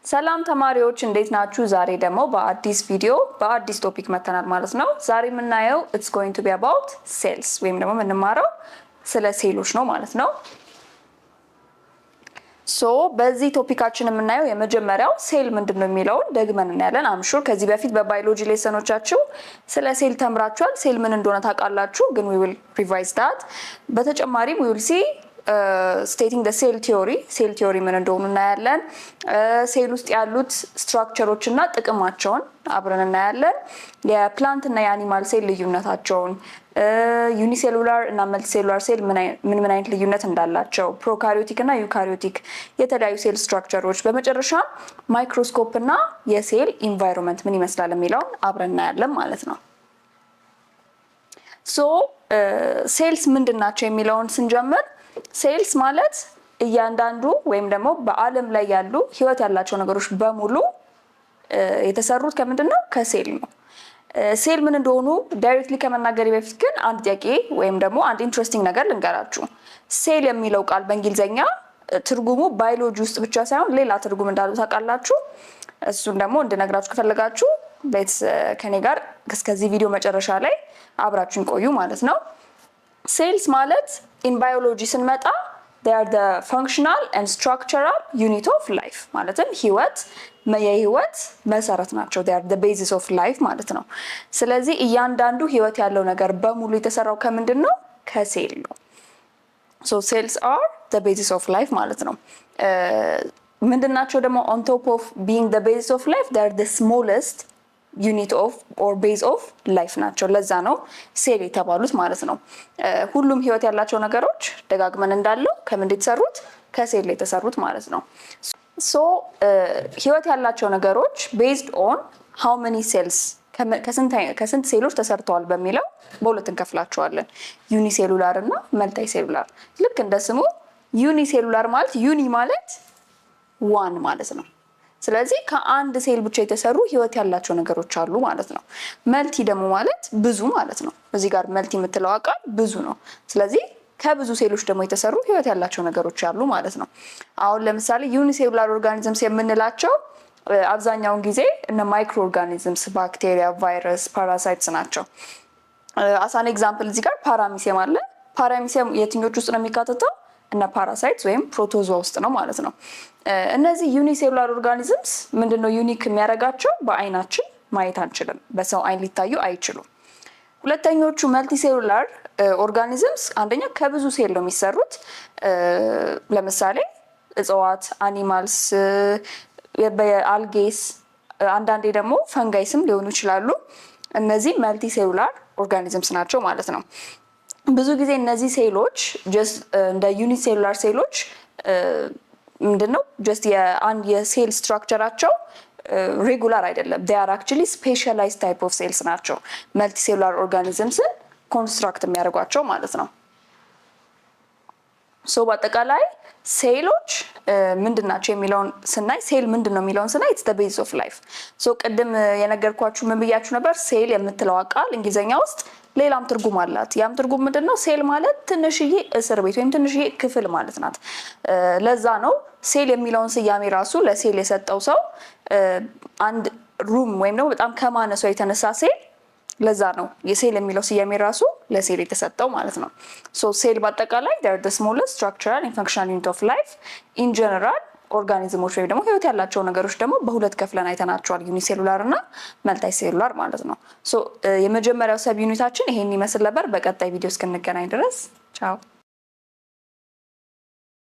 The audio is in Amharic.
ሰላም ተማሪዎች እንዴት ናችሁ? ዛሬ ደግሞ በአዲስ ቪዲዮ በአዲስ ቶፒክ መተናል ማለት ነው። ዛሬ የምናየው it's going to be about cells ወይም ደግሞ የምንማረው ስለ ሴሎች ነው ማለት ነው። በዚህ ቶፒካችን የምናየው የመጀመሪያው ሴል ምንድነው የሚለውን ደግመን እናያለን። አምሹር ከዚህ በፊት በባዮሎጂ ሌሰኖቻችሁ ስለ ሴል ተምራችኋል። ሴል ምን እንደሆነ ታውቃላችሁ፣ ግን we will revise that። በተጨማሪም we will see stating the cell theory ምን እንደሆነ እናያለን። ሴል ውስጥ ያሉት ስትራክቸሮች እና ጥቅማቸውን አብረን እናያለን። የፕላንት እና የአኒማል ሴል ልዩነታቸውን፣ ዩኒሴሉላር እና መልቲሴሉላር ሴል ምን አይነት ልዩነት እንዳላቸው፣ ፕሮካሪዮቲክ እና ዩካሪዮቲክ የተለያዩ ሴል ስትራክቸሮች፣ በመጨረሻ ማይክሮስኮፕ እና የሴል ኢንቫይሮንመንት ምን ይመስላል የሚለውን አብረን እናያለን ማለት ነው። ሴልስ ምንድን ናቸው የሚለውን ስንጀምር ሴልስ ማለት እያንዳንዱ ወይም ደግሞ በዓለም ላይ ያሉ ህይወት ያላቸው ነገሮች በሙሉ የተሰሩት ከምንድነው? ከሴል ነው። ሴል ምን እንደሆኑ ዳይሬክትሊ ከመናገር በፊት ግን አንድ ጥያቄ ወይም ደግሞ አንድ ኢንትረስቲንግ ነገር ልንገራችሁ። ሴል የሚለው ቃል በእንግሊዘኛ ትርጉሙ ባዮሎጂ ውስጥ ብቻ ሳይሆን ሌላ ትርጉም እንዳለው ታውቃላችሁ። እሱን ደግሞ እንድነግራችሁ ከፈለጋችሁ ከኔ ጋር እስከዚህ ቪዲዮ መጨረሻ ላይ አብራችሁን ቆዩ ማለት ነው። ሴልስ ማለት ኢን ባዮሎጂ ስንመጣ they are the functional and structural unit of life ማለትም የህይወት መሰረት ናቸው። they are the basis of life ማለት ነው። ስለዚህ እያንዳንዱ ህይወት ያለው ነገር በሙሉ የተሰራው ከምንድን ነው? ከሴል ነው። so cells are the basis of life ማለት ነው። ምንድናቸው ደግሞ on top of being the basis of life they are the smallest unit of or base of life ናቸው። ለዛ ነው ሴል የተባሉት ማለት ነው። ሁሉም ህይወት ያላቸው ነገሮች ደጋግመን እንዳለው ከምን የተሰሩት? ከሴል የተሰሩት ማለት ነው። ህይወት ያላቸው ነገሮች based on how many cells ከስንት ሴሎች ተሰርተዋል በሚለው በሁለት እንከፍላቸዋለን። ዩኒሴሉላር እና መልታይ ሴሉላር። ልክ እንደ ስሙ ዩኒሴሉላር ማለት ዩኒ ማለት ዋን ማለት ነው። ስለዚህ ከአንድ ሴል ብቻ የተሰሩ ህይወት ያላቸው ነገሮች አሉ ማለት ነው። መልቲ ደግሞ ማለት ብዙ ማለት ነው። እዚህ ጋር መልቲ የምትለው ቃል ብዙ ነው። ስለዚህ ከብዙ ሴሎች ደግሞ የተሰሩ ህይወት ያላቸው ነገሮች አሉ ማለት ነው። አሁን ለምሳሌ ዩኒሴሉላር ኦርጋኒዝምስ የምንላቸው አብዛኛውን ጊዜ እነ ማይክሮ ኦርጋኒዝምስ፣ ባክቴሪያ፣ ቫይረስ፣ ፓራሳይትስ ናቸው። አሳን ኤግዛምፕል እዚህ ጋር ፓራሚሲየም አለ። ፓራሚሲየም የትኞች ውስጥ ነው የሚካተተው? እና ፓራሳይትስ ወይም ፕሮቶዞዋ ውስጥ ነው ማለት ነው። እነዚህ ዩኒሴሉላር ኦርጋኒዝምስ ምንድነው ዩኒክ የሚያደርጋቸው? በአይናችን ማየት አንችልም። በሰው አይን ሊታዩ አይችሉም። ሁለተኞቹ መልቲሴሉላር ኦርጋኒዝምስ አንደኛ ከብዙ ሴል ነው የሚሰሩት። ለምሳሌ እጽዋት፣ አኒማልስ፣ በአልጌስ፣ አንዳንዴ ደግሞ ፈንጋይስም ሊሆኑ ይችላሉ። እነዚህ መልቲሴሉላር ኦርጋኒዝምስ ናቸው ማለት ነው። ብዙ ጊዜ እነዚህ ሴሎች ጀስት እንደ ዩኒሴሉላር ሴሎች ምንድነው ጀስት የሴል ስትራክቸራቸው ሬጉላር አይደለም። they are actually specialized type of cells ናቸው። መልቲሴሉላር ኦርጋኒዝምስን ኮንስትራክት የሚያደርጓቸው ማለት ነው። በአጠቃላይ ሴሎች ምንድናቸው የሚለውን ስናይ ሴል ምንድነው የሚለውን ስናይ it's the base of life። ቅድም የነገርኳችሁ ምን ብያችሁ ነበር? ሴል የምትለው ቃል እንግሊዘኛ ውስጥ ሌላም ትርጉም አላት። ያም ትርጉም ምንድነው? ሴል ማለት ትንሽዬ እስር ቤት ወይም ትንሽዬ ክፍል ማለት ናት። ለዛ ነው ሴል የሚለውን ስያሜ ራሱ ለሴል የሰጠው ሰው አንድ ሩም ወይም ደግሞ በጣም ከማነሷ የተነሳ ሴል፣ ለዛ ነው የሴል የሚለው ስያሜ ራሱ ለሴል የተሰጠው ማለት ነው። ሴል በአጠቃላይ they are the smallest structural and functional unit of life in general። ኦርጋኒዝሞች ወይም ደግሞ ህይወት ያላቸው ነገሮች ደግሞ በሁለት ከፍለን አይተናቸዋል፣ ዩኒሴሉላር እና መልታይ ሴሉላር ማለት ነው። የመጀመሪያው ሰብ ዩኒታችን ይሄን ይመስል ነበር። በቀጣይ ቪዲዮ እስክንገናኝ ድረስ ቻው።